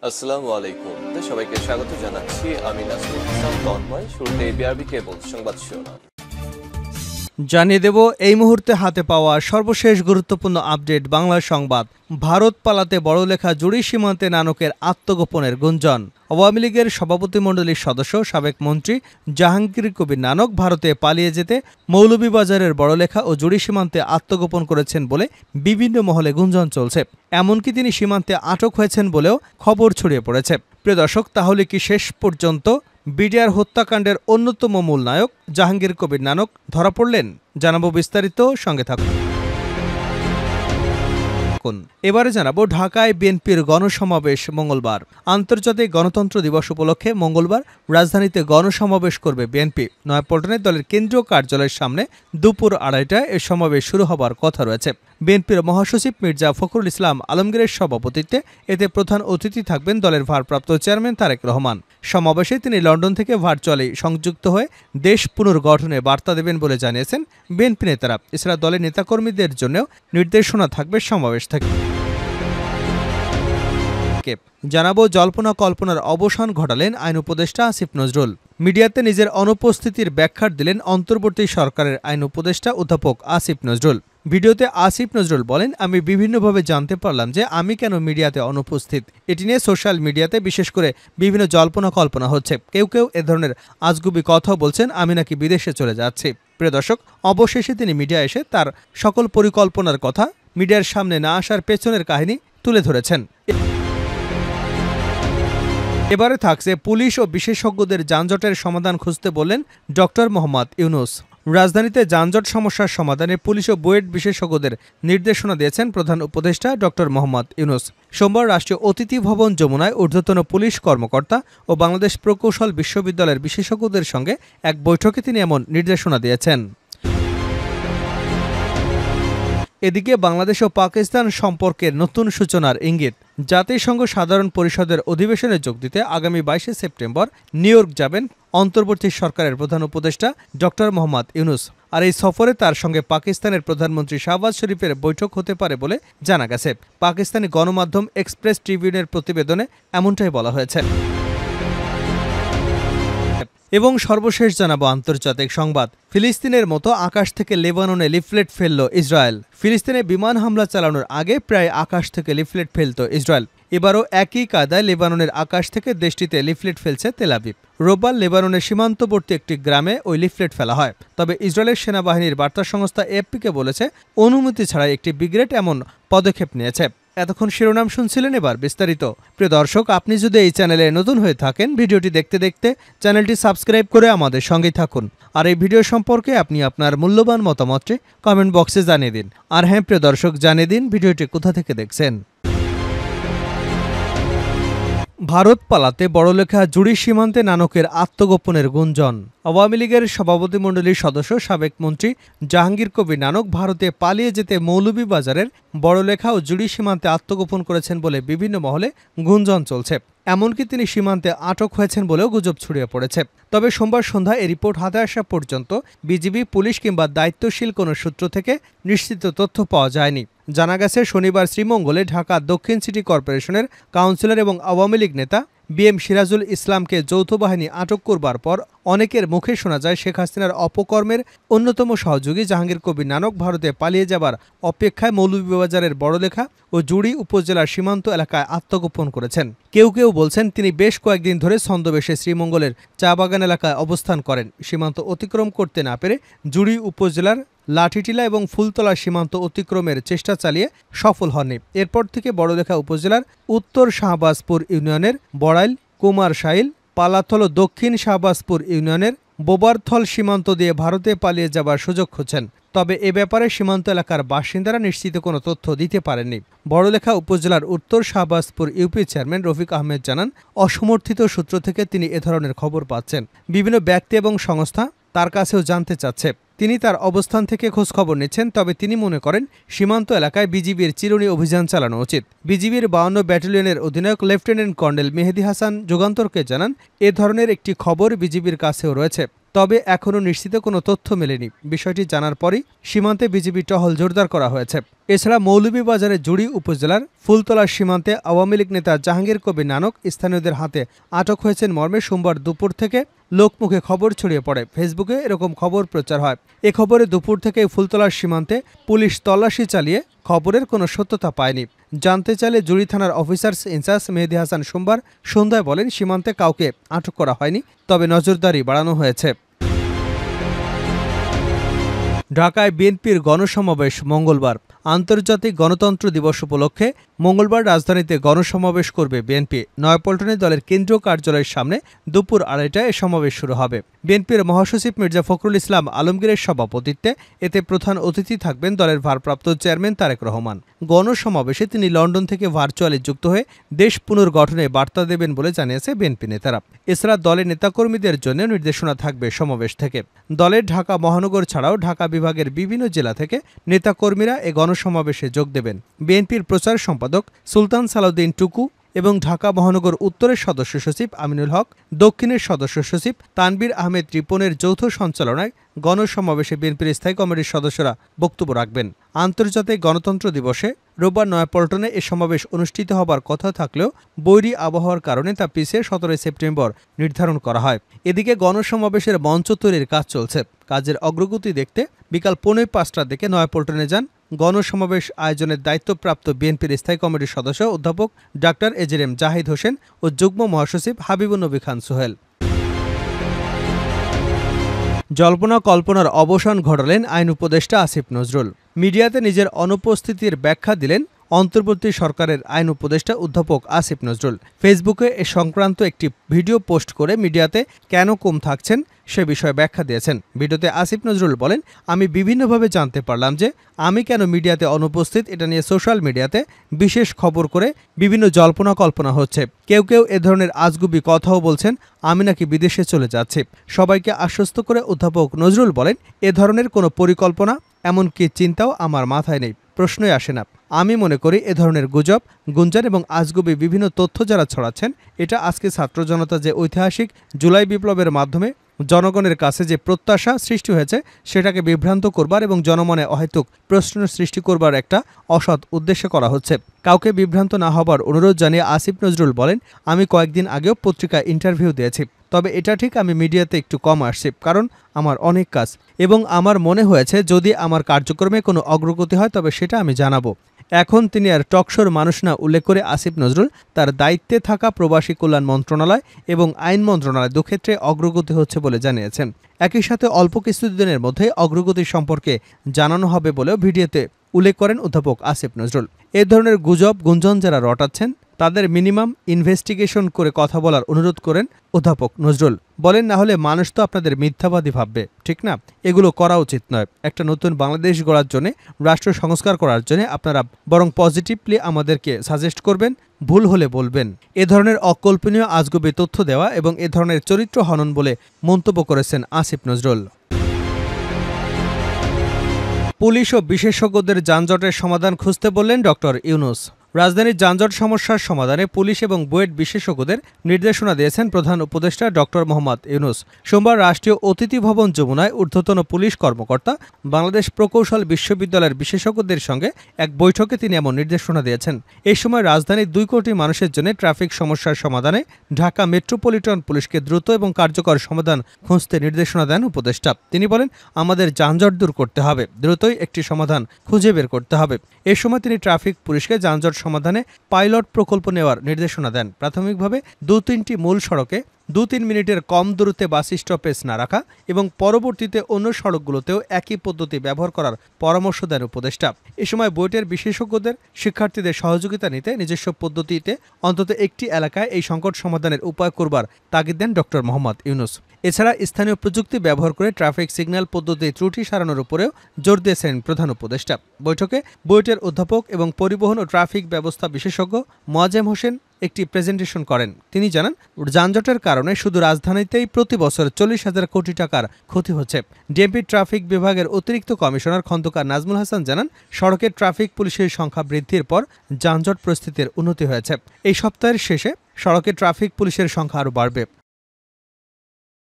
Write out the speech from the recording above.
আসসালামু আলাইকুম। সবাইকে স্বাগত জানাচ্ছি। আমি নাসরুল ইসলাম তন্ময়। শুরুতে বিআরবি কেবল সংবাদ শিরোনাম জানিয়ে দেব এই মুহূর্তে হাতে পাওয়া সর্বশেষ গুরুত্বপূর্ণ আপডেট বাংলা সংবাদ। ভারত পালাতে বড়লেখা জুড়ি সীমান্তে নানকের আত্মগোপনের গুঞ্জন। আওয়ামী লীগের সভাপতিমণ্ডলীর সদস্য সাবেক মন্ত্রী জাহাঙ্গীর কবির নানক ভারতে পালিয়ে যেতে মৌলভীবাজারের বড়লেখা ও জুড়ি সীমান্তে আত্মগোপন করেছেন বলে বিভিন্ন মহলে গুঞ্জন চলছে। এমনকি তিনি সীমান্তে আটক হয়েছেন বলেও খবর ছড়িয়ে পড়েছে। প্রিয় দর্শক, তাহলে কি শেষ পর্যন্ত বিডিআর হত্যাকাণ্ডের অন্যতম মূল নায়ক জাহাঙ্গীর কবির নানক ধরা পড়লেন? জানাবো বিস্তারিত, সঙ্গে থাকুন। এবারে জানাবো ঢাকায় বিএনপির গণসমাবেশ মঙ্গলবার। আন্তর্জাতিক গণতন্ত্র দিবস উপলক্ষে মঙ্গলবার রাজধানীতে গণসমাবেশ করবে বিএনপি। নয়াপল্টনে দলের কেন্দ্রীয় কার্যালয়ের সামনে দুপুর 2:30টায় এ সমাবেশ শুরু হবার কথা রয়েছে। বিএনপির মহাসচিব মির্জা ফখরুল ইসলাম আলমগীরের সভাপতিত্বে এতে প্রধান অতিথি থাকবেন দলের ভারপ্রাপ্ত চেয়ারম্যান তারেক রহমান। সমাবেশে তিনি লন্ডন থেকে ভার্চুয়ালি সংযুক্ত হয়ে দেশ পুনর্গঠনে বার্তা দেবেন বলে জানিয়েছেন বিএনপি নেতারা। এছাড়া দলের নেতাকর্মীদের জন্যও নির্দেশনা থাকবে সমাবেশ থেকে। জানাবো জল্পনা কল্পনার অবসান ঘটালেন আইন উপদেষ্টা আসিফ নজরুল। মিডিয়াতে নিজের অনুপস্থিতির ব্যাখ্যা দিলেন অন্তর্বর্তী সরকারের আইন উপদেষ্টা অধ্যাপক আসিফ নজরুল। ভিডিওতে আসিফ নজরুল বলেন, আমি বিভিন্নভাবে জানতে পারলাম যে আমি কেন মিডিয়াতে অনুপস্থিত। এটি নিয়ে সোশ্যাল মিডিয়াতে বিশেষ করে বিভিন্ন জল্পনা কল্পনা হচ্ছে। কেউ কেউ এ ধরনের আজগুবি কথাও বলছেন আমি নাকি বিদেশে চলে যাচ্ছি। প্রিয় দর্শক, অবশেষে তিনি মিডিয়া এসে তার সকল পরিকল্পনার কথা মিডিয়ার সামনে না আসার পেছনের কাহিনী তুলে ধরেছেন। এবারে থাকছে পুলিশ ও বিশেষজ্ঞদের যানজটের সমাধান খুঁজতে বললেন ডক্টর মোহাম্মদ ইউনূস। রাজধানীতে যানজট সমস্যার সমাধানে পুলিশ ও বুয়েট বিশেষজ্ঞদের নির্দেশনা দিয়েছেন প্রধান উপদেষ্টা ডক্টর মোহাম্মদ ইউনূস। সোমবার রাষ্ট্রীয় অতিথি ভবন যমুনায় ঊর্ধ্বতন পুলিশ কর্মকর্তা ও বাংলাদেশ প্রকৌশল বিশ্ববিদ্যালয়ের বিশেষজ্ঞদের সঙ্গে এক বৈঠকে তিনি এমন নির্দেশনা দিয়েছেন। এদিকে বাংলাদেশ ও পাকিস্তান সম্পর্কের নতুন সূচনার ইঙ্গিত। জাতিসংঘ সাধারণ পরিষদের অধিবেশনে যোগ দিতে আগামী 22শে সেপ্টেম্বর নিউ ইয়র্ক যাবেন অন্তর্বর্তী সরকারের প্রধান উপদেষ্টা ডক্টর মোহাম্মদ ইউনূস। আর এই সফরে তার সঙ্গে পাকিস্তানের প্রধানমন্ত্রী শাহবাজ শরীফের বৈঠক হতে পারে বলে জানা গেছে। পাকিস্তানি গণমাধ্যম এক্সপ্রেস ট্রিবিউনের প্রতিবেদনে এমনটাই বলা হয়েছে। এবং সর্বশেষ জানাবো আন্তর্জাতিক সংবাদ। ফিলিস্তিনের মতো আকাশ থেকে লেবাননে লিফলেট ফেলল ইসরায়েল। ফিলিস্তিনে বিমান হামলা চালানোর আগে প্রায় আকাশ থেকে লিফলেট ফেলত ইসরায়েল। এবারও একই কায়দায় লেবাননের আকাশ থেকে দেশটিতে লিফলেট ফেলছে তেল আবিব। রোববার লেবাননের সীমান্তবর্তী একটি গ্রামে ওই লিফলেট ফেলা হয়। তবে ইসরায়েলের সেনাবাহিনীর বার্তা সংস্থা এএফপিকে বলেছে অনুমতি ছাড়াই একটি ব্রিগেড এমন পদক্ষেপ নিয়েছে। এতক্ষণ শিরোনাম শুনছিলেন, এবার বিস্তারিত। প্রিয় দর্শক, আপনি যদি এই চ্যানেলে নতুন হয়ে থাকেন, ভিডিওটি দেখতে দেখতে চ্যানেলটি সাবস্ক্রাইব করে আমাদের সঙ্গেই থাকুন। আর এই ভিডিও সম্পর্কে আপনি আপনার মূল্যবান মতামতটি কমেন্ট বক্সে জানিয়ে দিন। আর হ্যাঁ প্রিয় দর্শক, জানিয়ে দিন ভিডিওটি কোথা থেকে দেখছেন। ভারত পালাতে বড়লেখা জুড়ি সীমান্তে নানকের আত্মগোপনের গুঞ্জন। আওয়ামী লীগের সভাপতিমণ্ডলীর সদস্য সাবেক মন্ত্রী জাহাঙ্গীর কবির নানক ভারতে পালিয়ে যেতে মৌলভীবাজারের বড়লেখা ও জুড়ি সীমান্তে আত্মগোপন করেছেন বলে বিভিন্ন মহলে গুঞ্জন চলছে। এমনকি তিনি সীমান্তে আটক হয়েছেন বলেও গুজব ছড়িয়ে পড়েছে। তবে সোমবার সন্ধ্যায় এই রিপোর্ট হাতে আসা পর্যন্ত বিজিবি, পুলিশ কিংবা দায়িত্বশীল কোনো সূত্র থেকে নিশ্চিত তথ্য পাওয়া যায়নি। জানা গেছে, শনিবার শ্রীমঙ্গলে ঢাকা দক্ষিণ সিটি কর্পোরেশনের কাউন্সিলর এবং আওয়ামী লীগ নেতা বিএম সিরাজুল ইসলামকে যৌথ বাহিনী আটক করবার পর অনেকের মুখে শোনা যায় শেখ হাসিনার অপকর্মের অন্যতম সহযোগী জাহাঙ্গীর কবির নানক ভারতে পালিয়ে যাবার অপেক্ষায় মৌলভীবাজারের বড়লেখা ও জুড়ি উপজেলার সীমান্ত এলাকায় আত্মগোপন করেছেন। কেউ কেউ বলছেন তিনি বেশ কয়েকদিন ধরে ছন্দবেশে শ্রীমঙ্গলের চা বাগান এলাকায় অবস্থান করেন। সীমান্ত অতিক্রম করতে না পেরে জুড়ি উপজেলার লাঠিটিলা এবং ফুলতলা সীমান্ত অতিক্রমের চেষ্টা চালিয়ে সফল হননি। এরপর থেকে বড়লেখা উপজেলার উত্তর শাহবাজপুর ইউনিয়নের বড়াইল, কুমারশাইল, পালাথল ও দক্ষিণ শাহবাজপুর ইউনিয়নের বোবারথল সীমান্ত দিয়ে ভারতে পালিয়ে যাবার সুযোগ খুঁজছেন। তবে এ ব্যাপারে সীমান্ত এলাকার বাসিন্দারা নিশ্চিত কোনো তথ্য দিতে পারেননি। বড়লেখা উপজেলার উত্তর শাহবাজপুর ইউপি চেয়ারম্যান রফিক আহমেদ জানান, অসমর্থিত সূত্র থেকে তিনি এ ধরনের খবর পাচ্ছেন। বিভিন্ন ব্যক্তি এবং সংস্থা তার কাছেও জানতে চাচ্ছে। তিনি তার অবস্থান থেকে খোঁজখবর নিচ্ছেন। তবে তিনি মনে করেন সীমান্ত এলাকায় বিজিবির চিরুনি অভিযান চালানো উচিত। বিজিবির 52 ব্যাটালিয়নের অধিনায়ক লেফটেন্যান্ট কর্নেল মেহেদী হাসান যুগান্তরকে জানান, এ ধরনের একটি খবর বিজিবির কাছেও রয়েছে। তবে এখনও নিশ্চিত কোনো তথ্য মেলেনি। বিষয়টি জানার পরই সীমান্তে বিজিবি টহল জোরদার করা হয়েছে। এছাড়া মৌলভীবাজারের জুড়ি উপজেলার ফুলতলা সীমান্তে আওয়ামী লীগ নেতা জাহাঙ্গীর কবির নানক স্থানীয়দের হাতে আটক হয়েছেন মর্মে সোমবার দুপুর থেকে লোকমুখে খবর ছড়িয়ে পড়ে। ফেসবুকে এরকম খবর প্রচার হয়। এ খবরে দুপুর থেকে ফুলতলার সীমান্তে পুলিশ তল্লাশি চালিয়ে খবরের কোনো সত্যতা পায়নি। জানতে চাইলে জুড়ি থানার অফিসার্স ইনচার্জ মেহেদী হাসান সোমবার সন্ধ্যায় বলেন, সীমান্তে কাউকে আটক করা হয়নি, তবে নজরদারি বাড়ানো হয়েছে। ঢাকায় বিএনপির গণসমাবেশ মঙ্গলবার। আন্তর্জাতিক গণতন্ত্র দিবস উপলক্ষে মঙ্গলবার রাজধানীতে গণসমাবেশ করবে বিএনপি। নয়াপল্টনে দলের কেন্দ্রীয় কার্যালয়ের সামনে দুপুর 2:30টায় এ সমাবেশ শুরু হবে। বিএনপির মহাসচিব মির্জা ফখরুল ইসলাম আলমগীরের সভাপতিত্বে এতে প্রধান অতিথি থাকবেন দলের ভারপ্রাপ্ত চেয়ারম্যান তারেক রহমান। গণসমাবেশে তিনি লন্ডন থেকে ভার্চুয়ালি যুক্ত হয়ে দেশ পুনর্গঠনে বার্তা দেবেন বলে জানিয়েছে বিএনপি নেতারা। এছাড়া দলের নেতাকর্মীদের জন্য নির্দেশনা থাকবে সমাবেশ থেকে। দলের ঢাকা মহানগর ছাড়াও ঢাকা বিভাগের বিভিন্ন জেলা থেকে নেতাকর্মীরা এ গণসমাবেশে যোগ দেবেন। বিএনপির প্রচার সম্পাদক সুলতান সালাউদ্দিন টুকু এবং ঢাকা মহানগর উত্তরের সদস্য সচিব আমিনুল হক, দক্ষিণের সদস্য সচিব তানবীর আহমেদ রিপনের যৌথ সঞ্চালনায় গণসমাবেশে বিএনপির স্থায়ী কমিটির সদস্যরা বক্তব্য রাখবেন। আন্তর্জাতিক গণতন্ত্র দিবসে রোববার নয়াপল্টনে এ সমাবেশ অনুষ্ঠিত হবার কথা থাকলেও বৈরী আবহাওয়ার কারণে তা পিছিয়ে 17 সেপ্টেম্বর নির্ধারণ করা হয়। এদিকে গণসমাবেশের মঞ্চ তৈরির কাজ চলছে। কাজের অগ্রগতি দেখতে বিকাল 4:45টার দিকে নয়াপল্টনে যান গণসমাবেশ আয়োজনের দায়িত্বপ্রাপ্ত বিএনপির স্থায়ী কমিটির সদস্য অধ্যাপক ডাক্তার এজেএম জাহিদ হোসেন ও যুগ্ম মহাসচিব হাবিবুন নবী খান সোহেল। জল্পনা কল্পনার অবসান ঘটালেন আইন উপদেষ্টা আসিফ নজরুল। মিডিয়াতে নিজের অনুপস্থিতির ব্যাখ্যা দিলেন অন্তর্বর্তী সরকারের আইন উপদেষ্টা অধ্যাপক আসিফ নজরুল। ফেসবুকে এ সংক্রান্ত একটি ভিডিও পোস্ট করে মিডিয়াতে কেন কম থাকছেন সে বিষয়ে ব্যাখ্যা দিয়েছেন। ভিডিওতে আসিফ নজরুল বলেন, আমি বিভিন্নভাবে জানতে পারলাম যে আমি কেন মিডিয়াতে অনুপস্থিত। এটা নিয়ে সোশ্যাল মিডিয়াতে বিশেষ খবর করে বিভিন্ন জল্পনা কল্পনা হচ্ছে। কেউ কেউ এ ধরনের আজগুবি কথাও বলছেন আমি নাকি বিদেশে চলে যাচ্ছি। সবাইকে আশ্বস্ত করে অধ্যাপক নজরুল বলেন, এ ধরনের কোনো পরিকল্পনা এমনকি চিন্তাও আমার মাথায় নেই, প্রশ্নই আসে না। আমি মনে করি এ ধরনের গুজব, গুঞ্জন এবং আজগুবি বিভিন্ন তথ্য যারা ছড়াচ্ছেন, এটা আজকে ছাত্র জনতা যে ঐতিহাসিক জুলাই বিপ্লবের মাধ্যমে জনগণের কাছে যে প্রত্যাশা সৃষ্টি হয়েছে সেটাকে বিভ্রান্ত করবার এবং জনমনে অহেতুক প্রশ্ন সৃষ্টি করবার একটা অসৎ উদ্দেশ্যে করা হচ্ছে। কাউকে বিভ্রান্ত না হবার অনুরোধ জানিয়ে আসিফ নজরুল বলেন, আমি কয়েকদিন আগেও পত্রিকায় ইন্টারভিউ দিয়েছি, তবে এটা ঠিক আমি মিডিয়াতে একটু কম আসছি, কারণ আমার অনেক কাজ এবং আমার মনে হয়েছে যদি আমার কার্যক্রমে কোনো অগ্রগতি হয় তবে সেটা আমি জানাবো। এখন তিনি আর টকশোর মানুষ না উল্লেখ করে আসিফ নজরুল তার দায়িত্বে থাকা প্রবাসী কল্যাণ মন্ত্রণালয় এবং আইন মন্ত্রণালয় দুক্ষেত্রে অগ্রগতি হচ্ছে বলে জানিয়েছেন। একই সাথে অল্প কিছুদিনের মধ্যে অগ্রগতি সম্পর্কে জানানো হবে বলেও ভিডিওতে উল্লেখ করেন অধ্যাপক আসিফ নজরুল। এ ধরনের গুজব গুঞ্জন যারা রটাচ্ছেন তাদের মিনিমাম ইনভেস্টিগেশন করে কথা বলার অনুরোধ করেন অধ্যাপক নজরুল। বলেন, না হলে মানুষ তো আপনাদের মিথ্যাবাদী ভাববে, ঠিক না? এগুলো করা উচিত নয়। একটা নতুন বাংলাদেশ গড়ার জন্য, রাষ্ট্র সংস্কার করার জন্য আপনারা বরং পজিটিভলি আমাদেরকে সাজেস্ট করবেন, ভুল হলে বলবেন। এ ধরনের অকল্পনীয় আজগুবি তথ্য দেওয়া এবং এ ধরনের চরিত্র হনন বলে মন্তব্য করেছেন আসিফ নজরুল। পুলিশ ও বিশেষজ্ঞদের যানজটের সমাধান খুঁজতে বললেন ডক্টর ইউনূস। রাজধানীর যানজট সমস্যার সমাধানে পুলিশ এবং বুয়েট বিশেষজ্ঞদের নির্দেশনা দিয়েছেন প্রধান উপদেষ্টা ডক্টর মোহাম্মদ ইউনূস। সোমবার রাষ্ট্রীয় অতিথি ভবন যমুনায় ঊর্ধ্বতন পুলিশ কর্মকর্তা বাংলাদেশ প্রকৌশল বিশ্ববিদ্যালয়ের বিশেষজ্ঞদের সঙ্গে এক বৈঠকে তিনি এমন নির্দেশনা দিয়েছেন। এই সময় রাজধানীর 2 কোটি মানুষের জন্য ট্রাফিক সমস্যার সমাধানে ঢাকা মেট্রোপলিটন পুলিশকে দ্রুত এবং কার্যকর সমাধান খুঁজতে নির্দেশনা দেন উপদেষ্টা। তিনি বলেন, আমাদের যানজট দূর করতে হবে, দ্রুতই একটি সমাধান খুঁজে বের করতে হবে। এ সময় তিনি ট্রাফিক পুলিশকে যানজট সমাধানে পাইলট প্রকল্প নেওয়ার নির্দেশনা দেন। প্রাথমিকভাবে 2-3টি মূল সড়কে 2-3 মিনিটের কম দূরত্বে বাস স্টপেজ না রাখা এবং পরবর্তীতে অন্য সড়কগুলোতেও একই পদ্ধতি ব্যবহার করার পরামর্শ দেন উপদেষ্টা। এ সময় বুয়েটের বিশেষজ্ঞদের শিক্ষার্থীদের সহযোগিতা নিতে নিজস্ব পদ্ধতিতে অন্তত একটি এলাকায় এই সংকট সমাধানের উপায় করবার তাগিদ দেন ডক্টর মোহাম্মদ ইউনূস। এছাড়া স্থানীয় প্রযুক্তি ব্যবহার করে ট্রাফিক সিগন্যাল পদ্ধতি ত্রুটি সারানোর উপরেও জোর দিয়েছেন প্রধান উপদেষ্টা। বৈঠকে বুয়েটের অধ্যাপক এবং পরিবহন ও ট্রাফিক ব্যবস্থা বিশেষজ্ঞ মোয়াজ্জেম হোসেন একটি প্রেজেন্টেশন করেন। তিনি জানান, যানজটের কারণে শুধু রাজধানীতেই প্রতি বছর 40,000 কোটি টাকার ক্ষতি হচ্ছে। ডিএমপি ট্রাফিক বিভাগের অতিরিক্ত কমিশনার খন্দকার নাজমুল হাসান জানান, সড়কে ট্রাফিক পুলিশের সংখ্যা বৃদ্ধির পর যানজট পরিস্থিতির উন্নতি হয়েছে। এই সপ্তাহের শেষে সড়কে ট্রাফিক পুলিশের সংখ্যা আরও বাড়বে।